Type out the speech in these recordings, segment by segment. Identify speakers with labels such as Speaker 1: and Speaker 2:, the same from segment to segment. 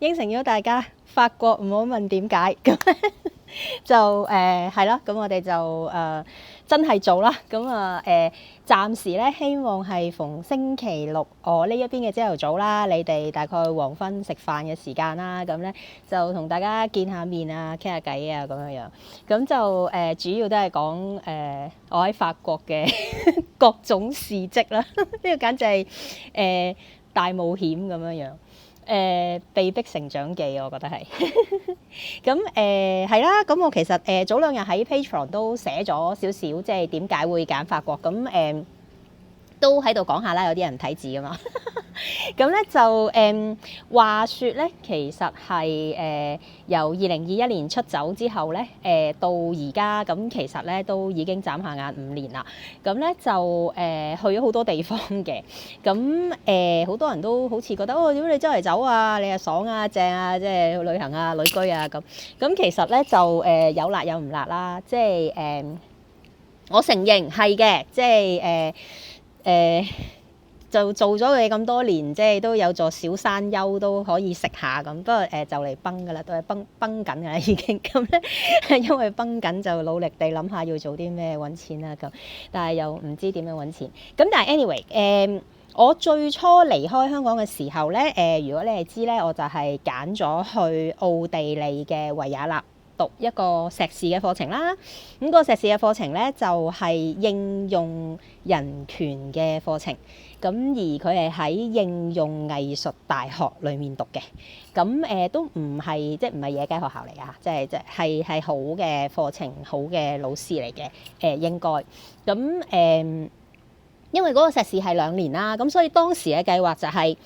Speaker 1: 應承咗大家，法國唔好問點解咁。就係啦，咁我哋就真係做啦。咁暫時咧希望係逢星期六我呢一邊嘅朝頭早啦，你哋大概黃昏食飯嘅時間啦，咁咧就同大家見下面啊，傾下偈啊咁樣樣。咁就主要都係講我喺法國嘅各種事蹟啦。呢個簡直係大冒險咁樣樣。被逼成長記，我覺得係咁係啦。咁我其實早兩日喺 Patreon 都寫咗少少，即係點解會揀法國咁都喺度講下啦。有啲人唔睇字㗎嘛。咁咧就話說咧，其實係由2021年出走之後咧，到而家咁，其實咧都已經眨下眼5年啦。咁咧就去咗好多地方嘅。咁好多人都好似覺得點解你周圍走啊，你又爽啊正啊，即係去旅行啊旅居啊咁。咁其實咧就有辣有唔辣啦，即係我承認係嘅，即係就做咗佢咁多年，即係都有座小山丘都可以食下咁。不過就嚟崩㗎啦，都係崩緊㗎啦已經。咁咧因為崩緊就努力地諗下要做啲咩揾錢啦咁，但係又唔知點樣揾錢。咁但係 anyway 我最初離開香港嘅時候咧，如果你係知咧，我就係揀咗去奧地利嘅維也納讀一個碩士嘅課程啦。咁個碩士嘅課程咧就係應用人權嘅課程。咁而佢係喺應用藝術大學裏面讀嘅。咁都唔係即係唔係野雞學校嚟啊，即係好嘅課程，好嘅老師嚟嘅。應該咁因為嗰個碩士係2年啦，咁所以當時嘅計劃就係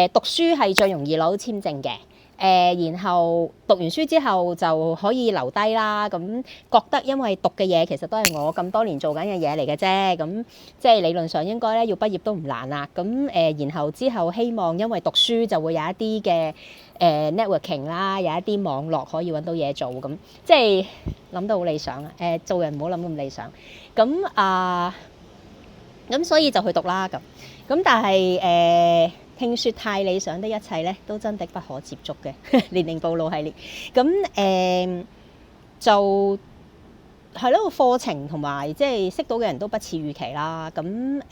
Speaker 1: 讀書係最容易攞到簽證嘅。然後讀完書之後就可以留低啦。咁覺得因為讀嘅嘢其實都係我咁多年做緊嘅嘢嚟嘅啫。咁即係理論上應該咧要畢業都唔難啦。咁然後之後希望因為讀書就會有一啲嘅networking 啦，有一啲網絡可以揾到嘢做咁。即係諗到好理想啊。做人唔好諗咁理想。咁所以就去讀啦咁。但係聽說太理想的一切咧，都真的不可接觸嘅。年齡暴露系列。咁就係咯，課程同埋即係識到嘅人都不似預期啦。咁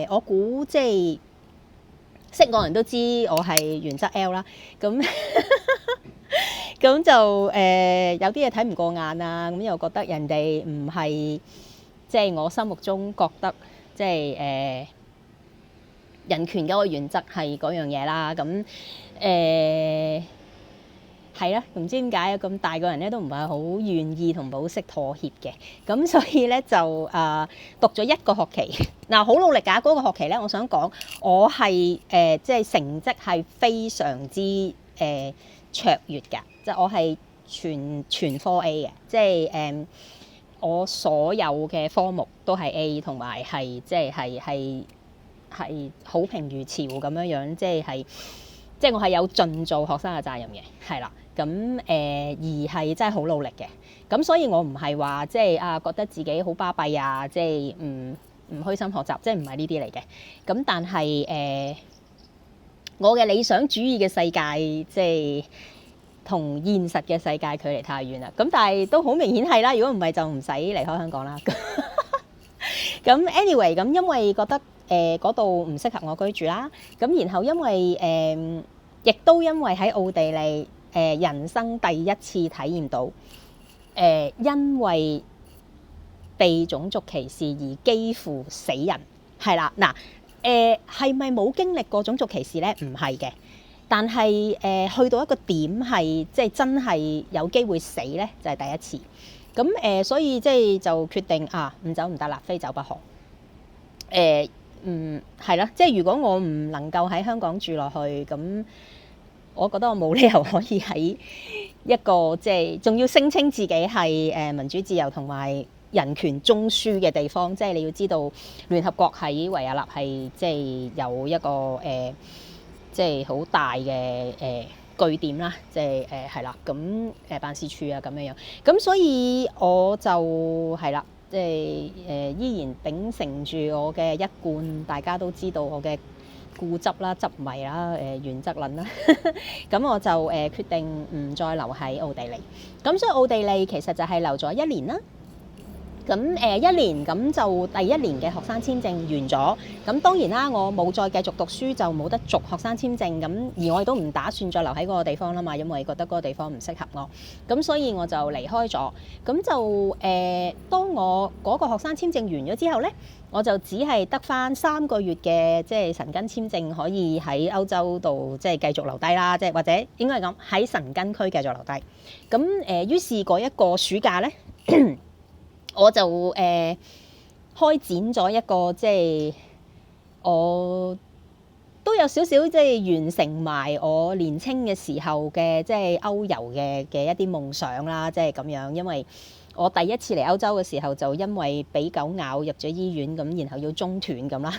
Speaker 1: 我估即係識我人都知我係原則 L 啦。咁咁就有啲嘢睇唔過眼啊。咁又覺得人哋唔係即係我心目中覺得即係人權嗰個原則係嗰樣嘢啦。咁係啦，唔知點解咁大個人咧都唔係好願意同好識妥協嘅。咁所以咧就讀咗1個學期。嗱，好努力㗎。嗰個學期咧，我想講我係即係成績係非常之卓越㗎。即係我係全科 A 嘅，即係我所有嘅科目都係 A，同埋係即係好評如潮咁樣樣，即係我係有盡做學生嘅責任嘅，係啦。咁而係真係好努力嘅。咁所以我唔係話即係覺得自己好巴閉啊，即係唔虛心學習，即係唔係呢啲嚟嘅。咁但係我嘅理想主義嘅世界，即係同現實嘅世界距離太遠啦。咁但係都好明顯係啦。如果唔係就唔使離開香港啦。咁 anyway 咁因為覺得嗰度唔適合我居住啦。咁然後因為亦都因為喺奧地利人生第一次體驗到因為被種族歧視而幾乎死人。係啦。嗱，係咪冇經歷過種族歧視咧？唔係嘅。但係去到一個點係即係真係有機會死咧，就係第一次。咁所以即係就決定唔走唔得啦，非走不可。係啦，即係如果我唔能夠喺香港住落去，咁我覺得我冇理由可以喺一個即係仲要聲稱自己係民主自由同埋人權中樞嘅地方。即係你要知道，聯合國喺維也納係即係有一個即係好大嘅據點啦，即係係啦。咁辦事處啊咁樣樣。咁所以我就係啦。即係依然秉承住我嘅一貫，大家都知道我嘅固執啦、執迷啦、原則論啦，咁我就決定唔再留喺奧地利。咁所以奧地利其實就係留咗1年啦。咁1年咁就第1年嘅學生簽證完咗，咁當然啦，我冇再繼續讀書就冇得續學生簽證，咁而我亦都唔打算再留喺嗰個地方啦嘛，因為覺得嗰個地方唔適合我，咁所以我就離開咗。咁就當我嗰個學生簽證完咗之後呢，我就只係得返3個月嘅即係申根簽證可以喺歐洲度即係繼續留低啦，即係或者應該係咁喺申根區繼續留低。咁於是嗰一個暑假呢。我就開展咗一個即係我都有少少即係完成埋我年青嘅時候嘅即係歐遊嘅一啲夢想啦，即係咁樣。因為我第一次嚟歐洲嘅時候就因為俾狗咬入咗醫院，咁然後要中斷咁啦，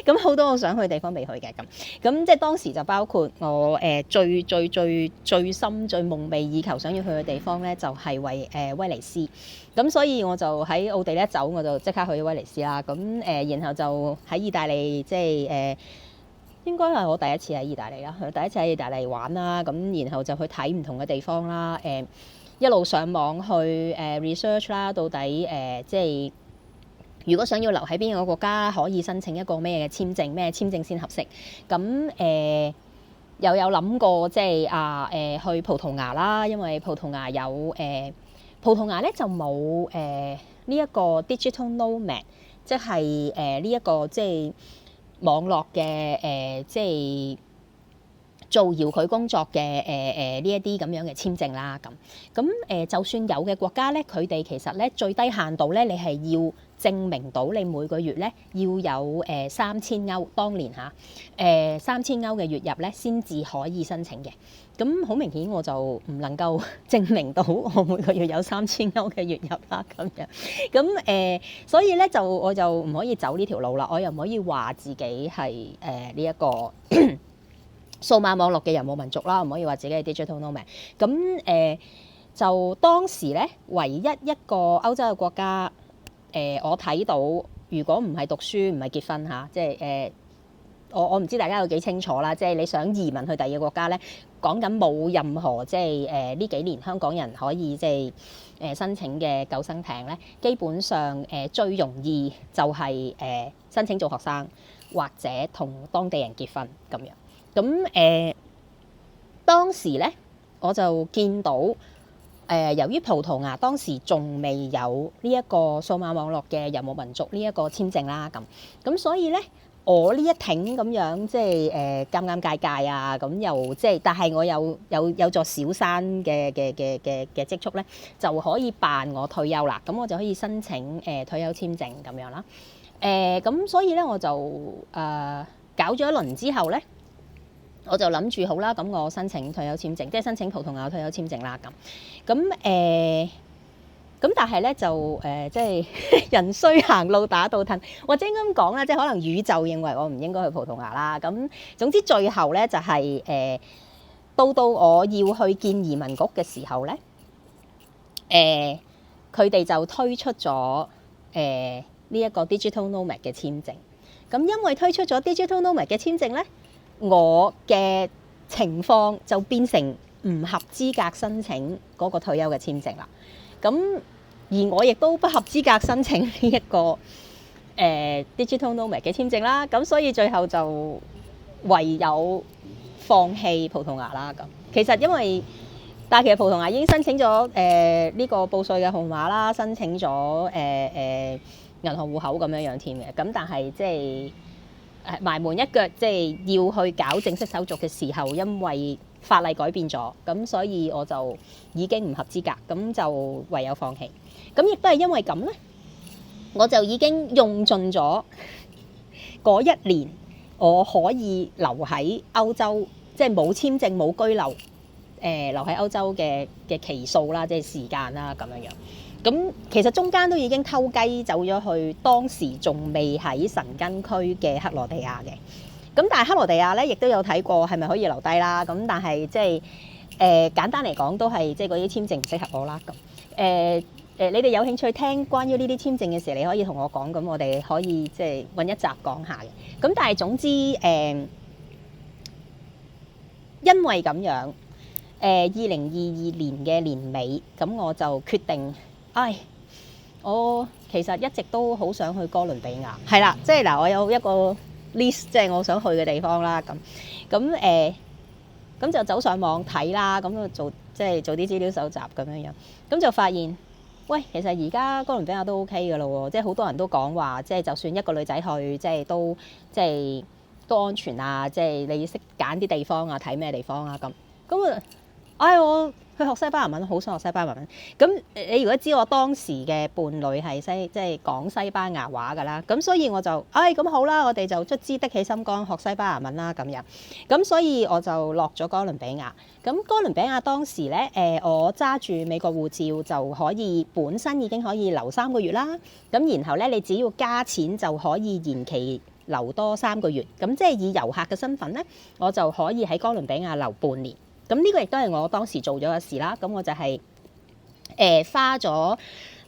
Speaker 1: 咁好多我想去嘅地方未去嘅咁即係當時就包括我最深最夢寐以求想要去嘅地方咧，就係威尼斯。咁所以我就喺奧地利一走，我就即刻去威尼斯啦。咁然後就喺意大利，即係應該係我第一次喺意大利啦，第一次喺意大利玩啦。咁然後就去睇唔同嘅地方啦。一路上網去research 啦，到底即係如果想要留喺邊個國家，可以申請一個咩嘅簽證，咩簽證先合適。咁又有諗過即係去葡萄牙啦，因為葡萄牙有葡萄牙咧就冇呢一個 digital nomad， 即係呢一個即係網絡嘅即係做遙距工作嘅呢一啲咁樣嘅簽證啦。咁就算有嘅國家咧，佢哋其實咧最低限度咧，你係要證明到你每個月咧要有3000歐，當年嚇3000歐嘅月入咧，先至可以申請嘅。咁好明顯我就唔能夠證明到我每個月有3000歐嘅月入啦，咁樣。咁所以咧我就唔可以走呢條路啦，我又唔可以話自己係呢一個數碼網絡嘅遊牧民族啦，唔可以話自己係 digital nomad。咁就當時咧，唯一一個歐洲嘅國家，我睇到，如果唔係讀書唔係結婚嚇，即係我唔知大家有幾清楚啦。即係你想移民去第二個國家咧，講緊冇任何即係呢幾年香港人可以即係申請嘅救生艇咧，基本上最容易就係申請做學生或者同當地人結婚咁樣。咁當時咧我就見到由於葡萄牙當時仲未有呢一個數碼網絡嘅遊牧民族呢一個簽證啦，咁所以咧我呢一挺咁樣即係尷尷尬尬啊，咁又即係但係我有座小山嘅積蓄咧，就可以辦我退休啦。咁我就可以申請退休簽證咁樣啦。咁所以咧我就搞咗一輪之後咧，我就諗住好啦，咁我申請退休簽證，即係申請葡萄牙退休簽證啦。咁但係咧就即係人衰行路打倒褪，或者應該咁講啦，即係可能宇宙認為我唔應該去葡萄牙啦。咁總之最後咧就係到我要去見移民局嘅時候咧，佢哋就推出咗呢一個 digital nomad 嘅簽證。咁因為推出咗 digital nomad 嘅簽證咧，我嘅情況就變成唔合資格申請嗰個退休嘅簽證啦。咁而我亦都不合資格申請呢一個digital nomad 嘅簽證啦。咁所以最後就唯有放棄葡萄牙啦。咁其實但係其實葡萄牙已經申請咗呢個報稅嘅號碼啦，申請咗銀行戶口咁樣添嘅。咁但係即係埋門一腳，即係要去搞正式手續嘅時候，因為法例改變咗，咁所以我就已經唔合資格，咁就唯有放棄。咁亦都係因為咁咧，我就已經用盡咗嗰1年我可以留喺歐洲，即係冇簽證冇居留，留喺歐洲嘅期數啦，即係時間啦咁樣樣。咁其實中間都已經偷雞走咗去，當時仲未喺申根區嘅克羅地亞嘅。咁但係克羅地亞咧，亦都有睇過係咪可以留低啦。咁但係即係簡單嚟講，都係即係嗰啲簽證唔適合我啦。咁你哋有興趣聽關於呢啲簽證嘅時候，你可以同我講，咁我哋可以即係揾一集講下嘅。咁但係總之因為咁樣2022年嘅年尾，咁我就決定，我其實一直都好想去哥倫比亞，係啦，即係嗱，我有一個 list，即係我想去嘅地方啦，咁就走上網睇啦，咁就做啲資料搜集咁樣樣，咁就發現，喂，其實而家哥倫比亞都 OK 嘅咯喎，即係好多人都講話，即係就算一個女仔去，即係都安全啊，即係你識揀啲地方啊，睇咩地方啊咁，我去學西班牙文，好想學西班牙文。咁你如果知我當時嘅伴侶係即係講西班牙話㗎啦，咁所以我就咁好啦，我哋就卒之的起心肝學西班牙文啦咁樣。咁所以我就落咗哥倫比亞。咁哥倫比亞當時咧，我揸住美國護照就可以本身已經可以留3個月啦。咁然後咧，你只要加錢就可以延期留多3個月。咁即係以遊客嘅身份咧，我就可以喺哥倫比亞留半年。咁呢個亦都係我當時做咗嘅事啦。咁我就係花咗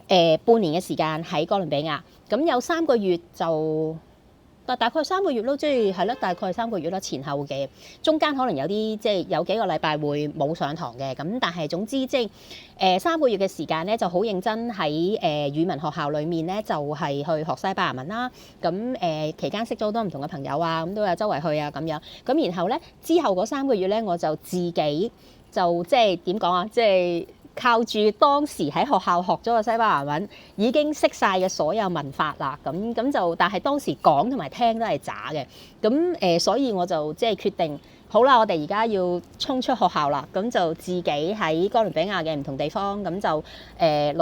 Speaker 1: 半年嘅時間喺哥倫比亞。咁有3個月就大概3個月咯，即係係咯，大概3個月啦，前後嘅中間可能有啲即係有幾個禮拜會冇上堂嘅。咁但係總之即係3個月嘅時間咧，就好認真喺語文學校裡面咧，就係去學西班牙文啦。咁期間識咗好多唔同嘅朋友啊，咁都有周圍去啊咁樣。咁然後咧之後嗰3個月咧，我就自己就即係點講啊，即係靠住當時喺學校學咗個西班牙文，已經識晒嘅所有文法啦。咁就，但係當時講同埋聽都係渣嘅。咁所以我就即係決定，好啦，我哋而家要衝出學校啦。咁就自己喺哥倫比亞嘅唔同地方，咁就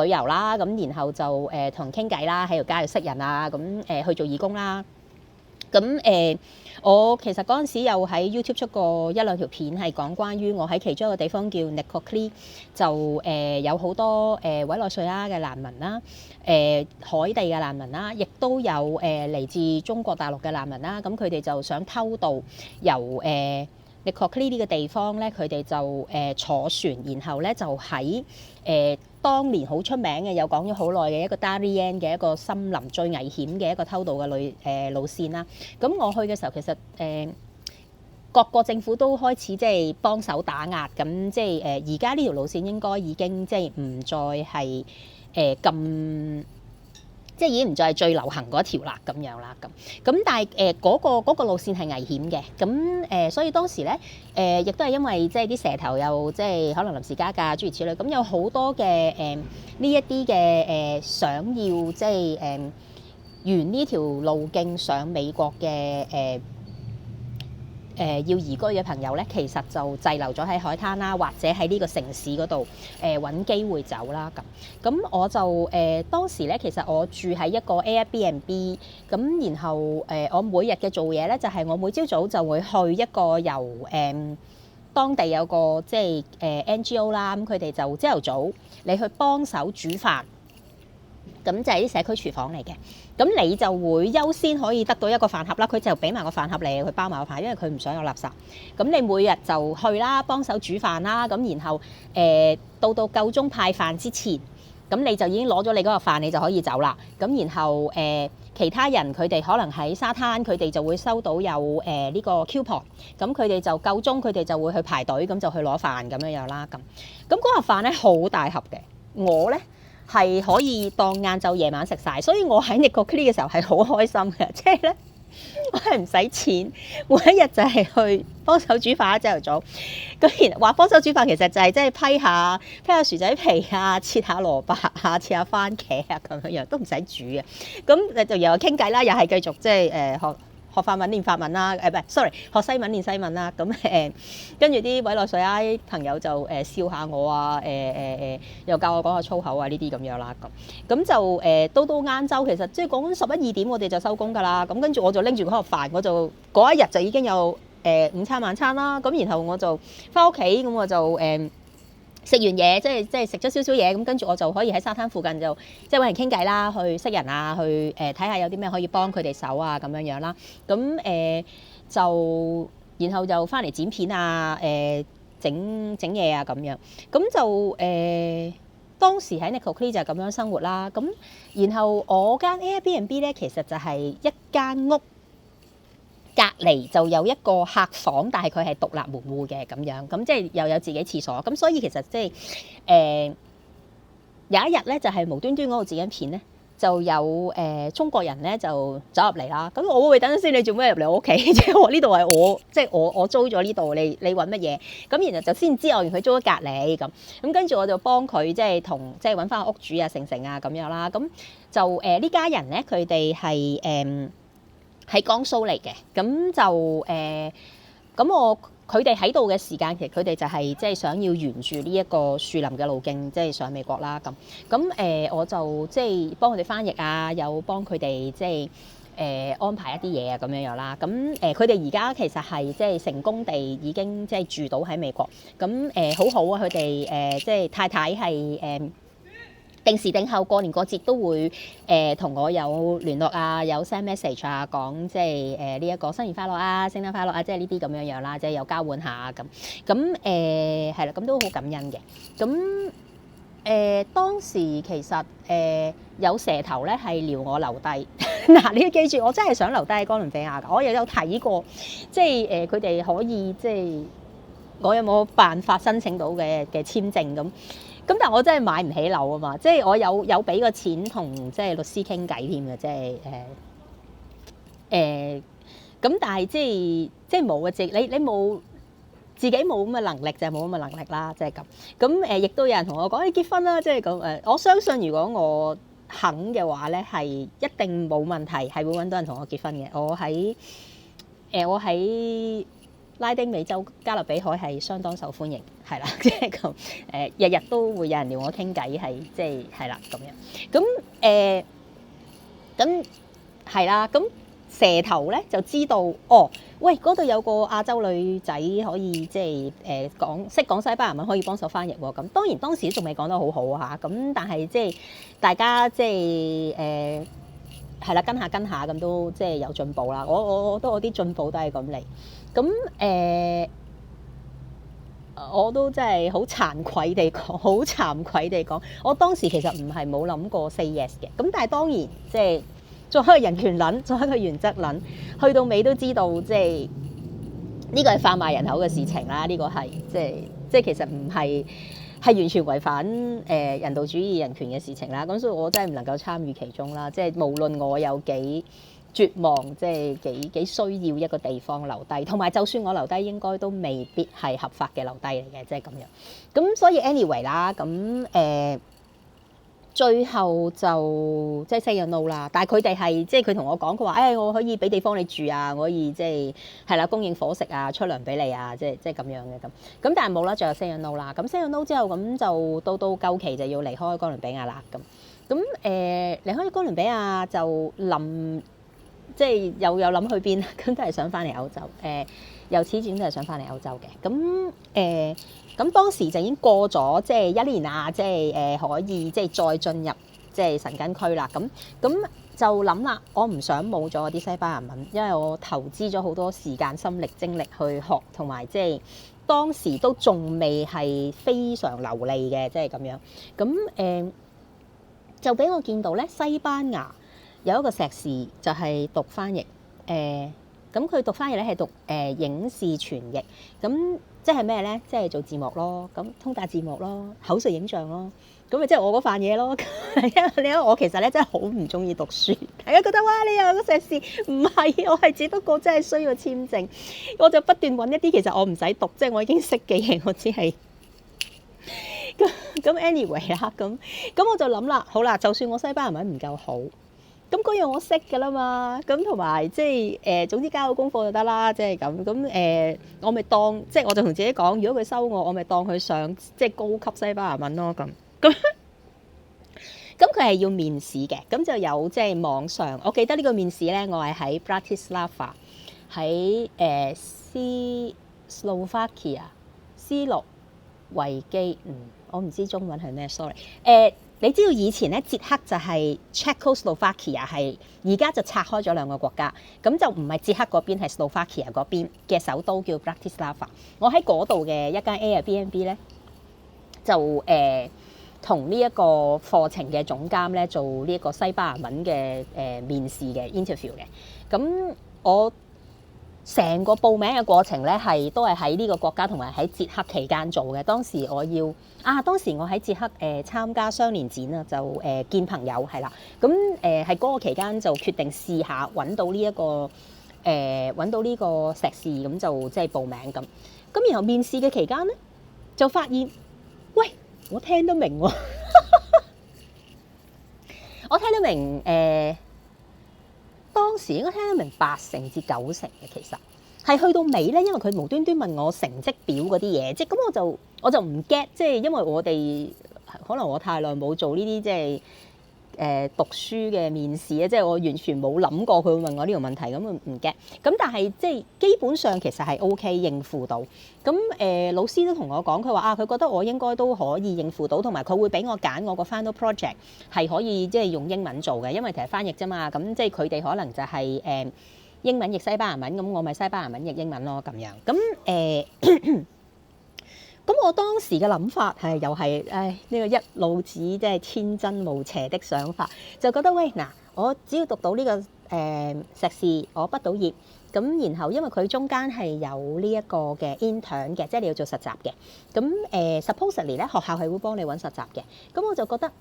Speaker 1: 旅遊啦。咁然後就同人傾偈啦，喺條街度識人啊。咁去做義工啦。咁我其實嗰陣時又喺 YouTube 出過1-2條片，係講關於我喺其中一個地方叫 Necoclí， 就有好多委內瑞拉嘅難民啦，海地嘅難民啦，亦都有嚟自中國大陸嘅難民啦。咁佢哋就想偷渡由Necoclí呢個地方咧，佢哋就坐船，然後咧就喺當年好出名嘅，又講咗好耐嘅一個 Darien 嘅一個森林最危險嘅一個偷渡嘅路線啦。咁我去嘅時候，其實各個政府都開始即係幫手打壓，咁即係而家呢條路線應該已經即係唔再係咁。即係已經唔再係最流行嗰條啦，咁樣啦，咁但係嗰個路線係危險嘅，咁所以當時咧亦都係因為即係啲蛇頭又即係可能臨時加價諸如此類，咁有好多嘅呢一啲嘅想要即係沿呢條路徑上美國嘅要移居嘅朋友咧，其實就滯留咗喺海灘啦，或者喺呢個城市嗰度揾機會走啦。咁我就當時咧，其實我住喺一個 Airbnb， 咁然後我每日嘅做嘢咧，就係我每朝早就會去一個由當地有個即係NGO 啦，咁佢哋就朝頭早你去幫手煮飯。咁就係啲社區廚房嚟嘅，咁你就會優先可以得到一個飯盒啦。佢就俾埋個飯盒你，去包埋個飯，因為佢唔想有垃圾。咁你每日就去啦，幫手煮飯啦。咁然後到夠鐘派飯之前，咁你就已經攞咗你嗰個飯，你就可以走啦。咁然後其他人佢哋可能喺沙灘，佢哋就會收到有呢個 coupon，咁佢哋就夠鐘，佢哋就會去排隊，咁就去攞飯咁樣啦。咁嗰盒飯咧好大盒嘅，我咧係可以當晏晝夜晚食晒，所以我喺Necoclí嘅時候係好開心嘅，即係咧我係唔使錢，每一日就係去幫手煮飯，朝頭早。咁然話幫手煮飯其實就係即係批下薯仔皮啊，切下蘿蔔啊，切下番茄啊咁樣，都唔使煮嘅。咁你就又傾偈啦，又係繼續即係學法文練法文啦，唔係，sorry， 學西文練西文啦。咁跟住啲委內瑞拉朋友就笑下我啊，又教我講下粗口啊呢啲咁樣啦。咁就到晏晝，其實即係講11-12點，我哋就收工㗎啦。咁跟住我就拎住嗰盒飯，我就嗰一日就已經有午餐晚餐啦。咁然後我就翻屋企，咁我就食完嘢，即係食咗少少嘢，咁跟住我就可以喺沙灘附近就即係揾人傾偈啦，去識人啊，去睇下有啲咩可以幫佢哋手啊咁樣啦。咁就然後就翻嚟剪片啊，整嘢啊咁樣。咁就當時喺 Nicosia 就咁樣生活啦。咁然後我間 Airbnb 咧，其實就係一間屋隔離就有一個客房，但係佢係獨立門戶嘅咁樣，咁即係又有自己廁所。咁所以其實即係有一日咧，就係無端端嗰度剪緊片咧，就有中國人咧就走入嚟啦。咁我會等陣先，你做咩入嚟我屋企？即係我呢度係我，即係我租咗呢度，你揾乜嘢？咁然後就先知我原來佢租咗隔離咁。咁跟住我就幫佢即係同即係揾翻個屋主啊、成啊咁樣啦。咁就呢家人咧，佢哋係喺江蘇嚟嘅。咁就咁佢哋喺度嘅時間，其實佢哋就係即係想要沿住呢一個樹林嘅路徑，即係上美國啦。咁我就即係幫佢哋翻譯啊，有幫佢哋即係安排一啲嘢啊咁樣樣啦。咁佢哋而家其實係即係成功地已經即係住到喺美國。咁好好啊！佢哋即係太太係定時定候過年過節都會同我有聯絡啊，有 send message 啊，講即係呢一個新年快樂啊、聖誕快樂啊，即係呢啲咁樣樣啦，即係有交換下咁。咁係啦，咁都好感恩嘅。咁當時其實有蛇頭咧係撩我留低。嗱，你要記住，我真係想留低喺哥倫比亞㗎。我又有睇過，即係佢哋可以即係我有冇辦法申請到嘅簽證咁。咁但係我真係買唔起樓啊嘛，即係我有俾個錢同即係律師傾偈添嘅，即係咁但係即係冇嘅，你冇自己冇咁嘅能力就係冇咁嘅能力啦，即係咁。咁亦都有人同我講你結婚啦，即係咁我相信如果我肯嘅話咧，係一定冇問題，係會揾到人同我結婚嘅。我喺拉丁美洲加勒比海係相當受歡迎，係啦，即係咁日日都會有人撩我傾偈，係即係啦咁樣。咁係啦，咁蛇頭咧就知道喂嗰度有個亞洲女仔可以即係識講西班牙文，可以幫手翻譯喎。咁當然當時仲未講得好好嚇，咁但係即係大家即係係啦，跟下咁都即係有進步啦。我啲進步都係咁嚟。咁我都真係好慚愧地講，我當時其實唔係冇諗過 say yes 嘅。咁但係當然即係作為一個人權撚，作為一個原則撚，去到尾都知道即係呢個係販賣人口嘅事情啦。呢個係即係其實唔係完全違反人道主義人權嘅事情啦。咁所以我真係唔能夠參與其中啦。即係無論我有幾絕望，即係幾需要一個地方留低，同埋就算我留低，應該都未必係合法嘅留低嚟嘅，即係咁樣。咁所以 anyway 啦，咁最後就即係 say no 啦。但係佢哋係即係佢同我講，佢話我可以俾地方你住啊，我可以即係啦，供應伙食啊，出糧俾你啊，即係咁樣嘅咁。咁但係冇啦，最後 say no 啦。咁 say no 之後，咁就到夠期就要離開哥倫比亞啦。咁離開哥倫比亞就即係又有諗去邊，咁都係想翻嚟歐洲。由始至終都係想翻嚟歐洲嘅。咁當時就已經過咗即係1年啊，即係可以即係再進入即係神根區啦。咁就諗啦，我唔想冇咗啲西班牙文，因為我投資咗好多時間、心力、精力去學，同埋即係當時都仲未係非常流利嘅，即係咁樣。咁就俾我見到咧，西班牙有一個碩士就係讀翻譯。咁佢讀翻譯咧係讀影視傳譯。咁即係咩咧？即係做字幕咯，咁通達字幕咯，口述影像咯，咁咪即係我嗰份嘢咯。因為我其實咧真係好唔中意讀書，大家覺得哇你有個碩士，唔係，我係只不過真係需要簽證，我就不斷揾一啲其實我唔使讀，即係我已經識嘅嘢，我只係咁 anyway 啦。咁我就諗啦，好啦，就算我西班牙文唔夠好，咁嗰樣我識㗎啦嘛，咁同埋即係總之交好功課就得啦，即係咁我咪當即係我就同自己講，如果佢收我咪當佢上即係高級西班牙文咯。咁佢係要面試嘅，咁就有即係網上，我記得呢個面試咧，我係喺 Bratislava 喺斯洛伐克斯洛維基，我唔知中文係咩 ，sorry。你知道以前咧捷克就係 Czechoslovakia 係，而家就拆開咗兩個國家，咁就唔係捷克嗰邊，係 Slovakia 嗰邊嘅首都叫 Bratislava。我喺嗰度嘅一間 Airbnb 咧，就同呢一個課程嘅總監咧做呢一個西班牙文嘅面試嘅 interview 嘅。咁我成個報名嘅過程咧都係喺呢個國家同埋喺捷克期間做嘅。當時我喺捷克參加雙年展啊，就見朋友係啦。咁喺嗰個期間就決定試下揾到呢個碩士，咁就即係報名咁。咁然後面試嘅期間咧就發現，喂，我聽得明喎，我聽得明當時應該聽得明80%至90%嘅，其實係去到尾咧，因為佢無端端問我成績表嗰啲嘢，即係咁我就唔 get，即係因為我哋可能我太耐冇做呢啲即係讀書嘅面試咧，即係我完全冇諗過佢會問我呢條問題，咁唔 get。咁但係即係基本上其實係 OK 應付到。咁老師都同我講，佢話佢覺得我應該都可以應付到，同埋佢會俾我揀我個 final project 係可以即係用英文做嘅，因為其實翻譯啫嘛。咁即係佢哋可能就係英文譯西班牙文，咁我咪西班牙文譯英文咯咁樣。咁咁我當時嘅諗法係又係呢個一路子即係天真無邪的想法，就覺得喂嗱，我只要讀到呢個碩士，我畢到業，咁然後因為佢中間係有呢一個嘅 intern 嘅，即係你要做實習嘅。咁supposedly 咧學校係會幫你揾實習嘅。咁我就覺得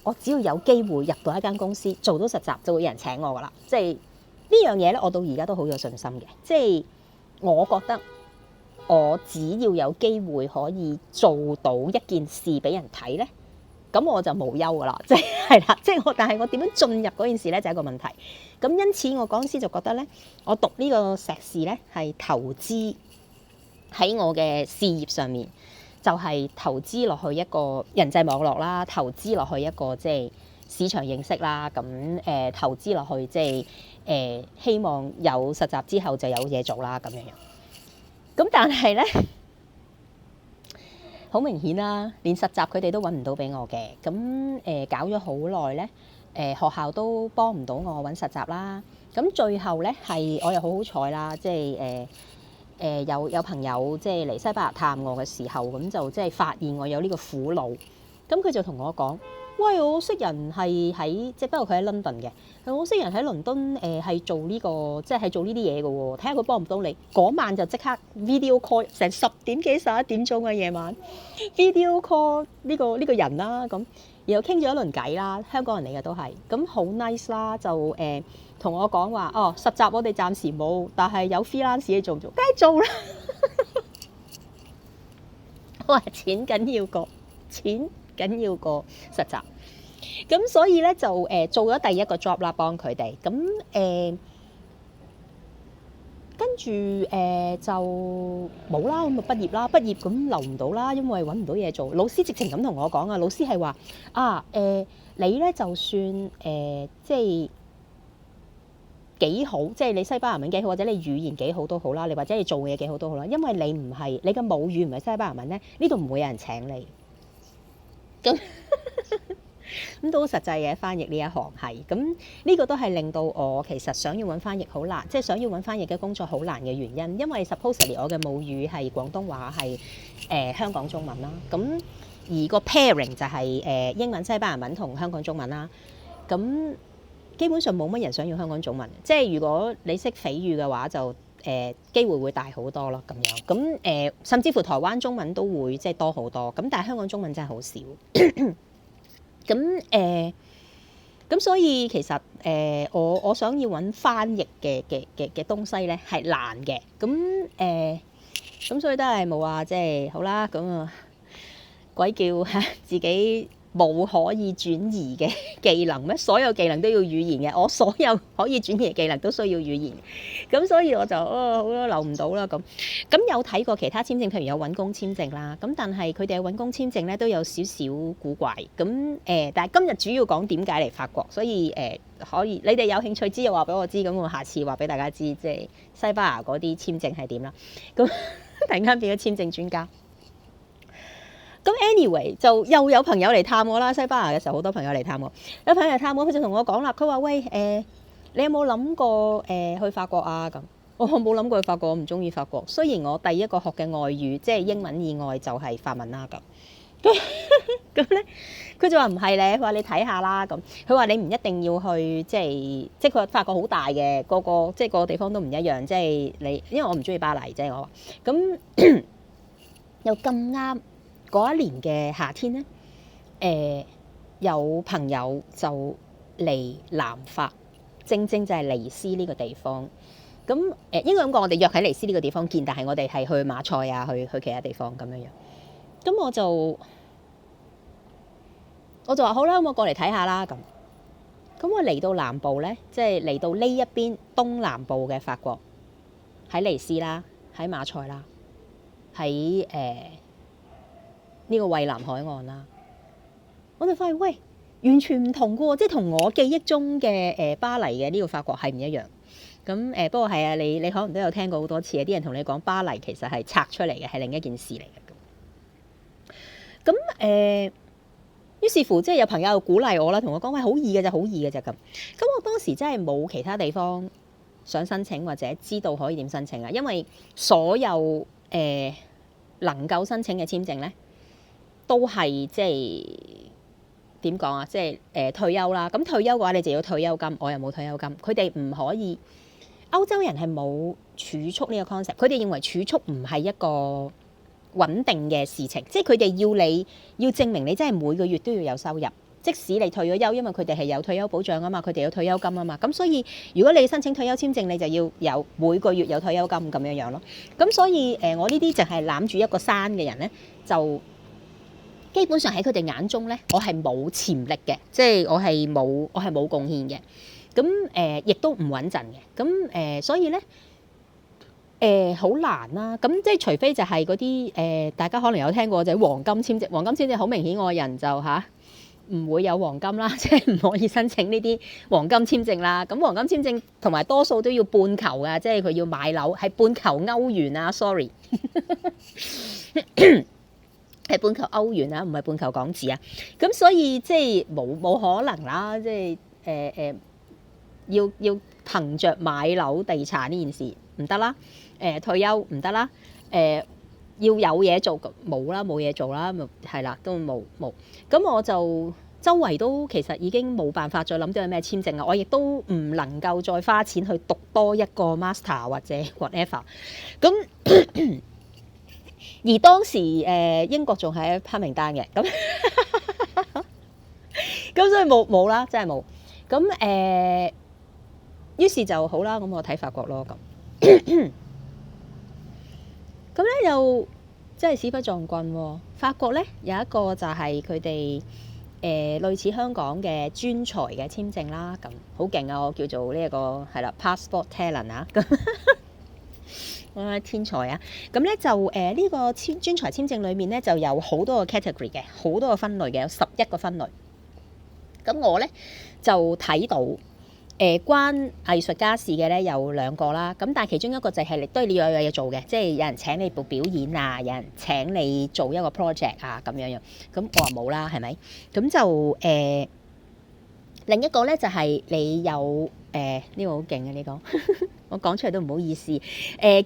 Speaker 1: 我只要有機會入到一間公司做到實習，就會有人請我噶啦。即係呢樣嘢咧，我到而家都好有信心嘅。即係我覺得。我只要有機會可以做到一件事俾人睇咧，咁我就無憂噶啦，即係啦，即係但係我點樣進入嗰件事咧就係一個問題。咁因此我嗰陣時就覺得咧，我讀呢個碩士咧係投資喺我嘅事業上面，就係投資落去一個人際網絡啦，投資落去一個即係市場認識啦，咁投資落去即係希望有實習之後就有嘢做啦咁樣樣。咁但係咧，好明顯啦，連實習佢哋都揾唔到俾我嘅。咁搞咗好耐咧，學校都幫唔到我揾實習啦。咁最後咧係我又好好彩啦，即係有朋友即係嚟西班牙探我嘅時候，咁就即係發現我有呢個苦惱。咁佢就同我講：喂，我識人係喺即係不過佢喺倫敦嘅。我識人喺倫敦係做呢個即係做呢啲嘢嘅喎，睇下佢幫唔到你。嗰晚就即刻 video call，成10點幾11點鐘嘅夜晚 video call 呢個人啦，咁然後傾咗一輪偈啦，香港人嚟嘅都係，咁好 nice 啦，就同我講話實習我哋暫時冇，但係有 freelance 嘢做唔做？梗係做啦！我話錢緊要過實習。咁所以咧就做咗第一個 job 啦，幫佢哋。咁跟住就冇啦，咁就畢業啦。畢業咁留唔到啦，因為揾唔到嘢做。老師直情咁同我講啊，老師係話你咧就算即係幾好，即係你西班牙文幾好，或者你語言幾好都好啦，你或者你做嘢幾好都好啦，因為你嘅母語唔係西班牙文咧，呢度唔會有人請你。咁都好實際嘅，翻譯呢一行係咁，呢個都係令到我其實想要揾翻譯好難，即係想要揾翻譯嘅工作好難嘅原因，因為 supposedly 我嘅母語係廣東話，係香港中文啦。咁而個 pairing 就係英文、西班牙文同香港中文啦。咁基本上冇乜人想要香港中文，即係如果你識斐語嘅話，就機會大好多咯咁樣。咁甚至乎台灣中文都會即係多好多，咁但係香港中文真係好少。咁所以其實我想要揾翻譯嘅東西咧係難嘅。咁所以都係冇話即係好啦。咁啊鬼叫自己冇可以轉移嘅技能咩？所有技能都要語言嘅，我所有可以轉移嘅技能都需要語言。咁所以我就好啦，留唔到啦咁。有睇過其他簽證，譬如有揾工簽證啦。咁但係佢哋嘅揾工簽證咧都有少少古怪。咁但係今日主要講點解嚟法國，所以可以你哋有興趣知就話俾我知，咁我下次話俾大家知，即係西班牙嗰啲簽證係點啦。咁突然間變咗簽證專家。咁 anyway 就又有朋友嚟探我啦，西班牙嘅時候好多朋友嚟探我，有朋友嚟探我，佢就同我講啦，佢話喂你有冇諗過去法國啊？咁我冇諗過去法國，我唔中意法國。雖然我第一個學嘅外語即係英文以外就係法文啦咁。咁咧，佢就話唔係咧，佢話你睇下啦咁。佢話你唔一定要去，即係佢法國好大嘅，即係個地方都唔一樣。即係你，因為我唔中意巴黎，即係我話咁又咁啱嗰一年嘅夏天咧，有朋友就嚟南法，正正就係尼斯呢個地方。咁應該咁講，我哋約喺尼斯呢個地方見，但係我哋係去馬賽啊，去其他地方咁樣樣。咁我就話好啦，咁我過嚟睇下啦咁。咁我嚟到南部咧，即係嚟到呢一邊東南部嘅法國，喺尼斯啦，喺馬賽啦，喺呢個蔚藍海岸啦，我就發現喂，完全唔同嘅喎，即係同我記憶中嘅巴黎嘅呢個法國係唔一樣。咁不過係啊，你可能都有聽過好多次，有啲人同你講巴黎其實係拆出嚟嘅，係另一件事嚟嘅。咁於是乎，即係有朋友鼓勵我啦，同我講喂，好易嘅啫，好易嘅啫咁。咁我當時真係冇其他地方想申請或者知道可以點申請啊，因為所有能夠申請嘅簽證咧，都係即係點講啊？即係退休啦。咁退休嘅話，你就要退休金，我又冇退休金。佢哋唔可以，歐洲人係冇儲蓄呢個 concept，佢哋認為儲蓄唔係一個穩定嘅事情，即係佢哋要證明你真係每個月都要有收入，即使你退咗休，因為佢哋係有退休保障啊嘛，佢哋有退休金啊嘛，咁所以如果你申請退休簽證，你就要有每個月有退休金咁樣樣咯。咁所以我呢啲淨係攬住一個山嘅人咧，就基本上喺佢哋眼中咧，我係冇潛力嘅，即係我係冇貢獻嘅，咁亦都唔穩陣嘅，咁所以咧。好難啦，咁即係除非就係嗰啲大家可能有聽過就係黃金簽證，黃金簽證好明顯我人就唔會有黃金啦，即係唔可以申請呢啲黃金簽證啦。咁黃金簽證同埋多數都要半球噶，即係佢要買樓係半球歐元啊，sorry，係半球歐元啊，唔係半球港紙啊。咁所以即係冇可能啦，即係要憑着買樓地產呢件事唔得啦。退休唔得啦，要有嘢做冇啦，冇嘢做啦，咪係啦，都冇。咁我就周圍都其實已經冇辦法再諗到有咩簽證啦，我亦都唔能夠再花錢去讀多一個 master 或者 whatever。咁而當時英國仲係一黑名單嘅，咁所以冇啦，真係冇。咁於是就好啦，咁我睇法國咯咁。咁咧又真係屎忽撞棍喎！法國咧有一個就係佢哋類似香港嘅專才嘅簽證啦，咁好勁啊！我叫做呢一個係啦 passport talent 啊，咁天才啊！咁咧就呢個專才簽證裏面咧就有好多個 category 嘅，好多個分類嘅，有11個分類。咁我咧就睇到。關藝術家事嘅咧有2個啦，咁但係其中一個就係都係你有嘢做嘅，即係有人請你部表演啊，有人請你做一個 project 啊咁樣樣。咁我話冇啦，係咪？咁就另一個咧就係你有呢個好勁嘅呢個，我講出嚟都唔好意思。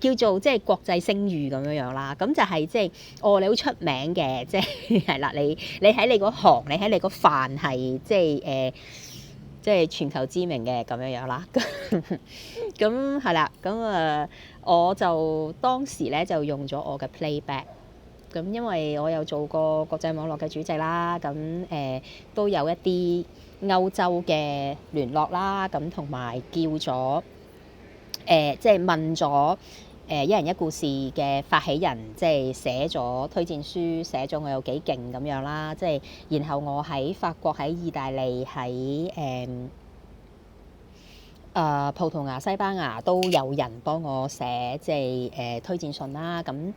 Speaker 1: 叫做即係國際聲譽咁樣樣啦，咁就係即係你好出名嘅，即係係啦，你喺你嗰行，你喺你個範係即係全球知名嘅咁樣樣啦，咁係啦，咁我就當時咧就用咗我嘅 playback，咁因為我有做過國際網絡嘅主席啦，咁都有一啲歐洲嘅聯絡啦，咁同埋叫咗即係問咗一人一故事嘅發起人，即係寫咗推薦書，寫咗我有幾勁咁樣啦，即係然後我喺法國、喺意大利、喺葡萄牙、西班牙都有人幫我寫即係推薦信啦。咁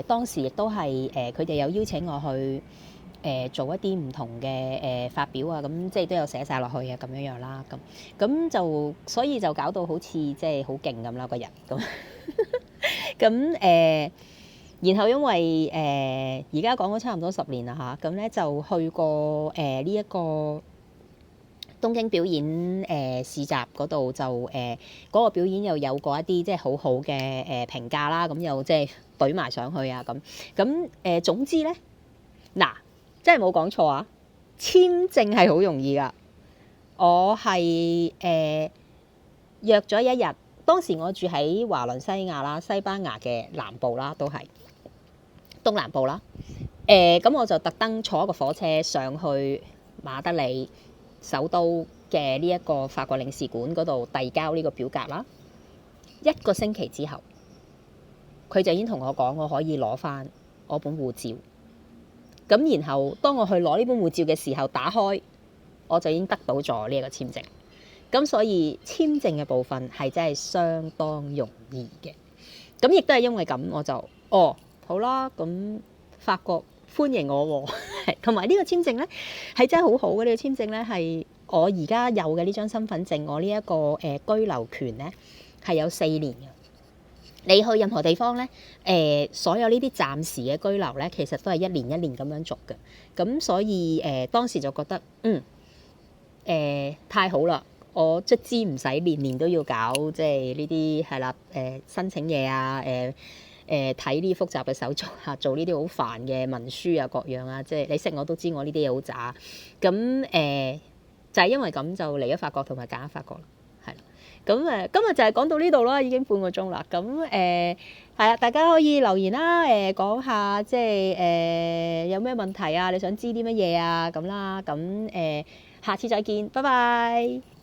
Speaker 1: 當時亦都係佢哋有邀請我去做一啲唔同嘅發表啊，咁即係都有寫晒落去啊，咁樣樣啦。咁就所以就搞到好似即係好勁咁啦個人咁。咁然後因為而家講咗差唔多10年啦嚇，咁咧就去過呢一個東京表演市集嗰度，就嗰個表演又有過一啲即係好好嘅評價啦，咁又即係懟埋上去啊咁總之咧嗱，真係冇講錯啊！簽證係好容易噶，我係約咗一日。當時我住喺華倫西亞啦，西班牙嘅南部啦，都係東南部啦。咁我就特登坐一個火車上去馬德里首都嘅呢一個法國領事館嗰度遞交呢個表格啦。1個星期之後，佢就已經同我講，我可以攞翻我本護照。咁然後當我去攞呢本護照嘅時候，打開我就已經得到咗呢一個簽證。咁所以簽證嘅部分係真係相當容易嘅。咁亦都係因為咁，我就好啦，咁法國歡迎我喎。同埋呢個簽證咧係真係好好嘅。呢個簽證咧係我而家有嘅呢張身份證，我呢一個居留權咧係有4年嘅。你去任何地方咧，所有呢啲暫時嘅居留咧，其實都係1年1年咁樣續嘅。咁所以當時就覺得太好啦！我卒之唔使年年都要搞即係呢啲係啦，申請嘢啊，睇啲複雜嘅手續啊，做呢啲好煩嘅文書啊，各樣啊，即係你識我都知我呢啲嘢好渣。咁就係因為咁就嚟咗法國同埋揀咗法國啦，係啦。咁今日就係講到呢度啦，已經半個鐘啦。咁係啊，大家可以留言啦，講下即係有咩問題啊，你想知啲乜嘢啊咁啦。咁下次再見，拜拜。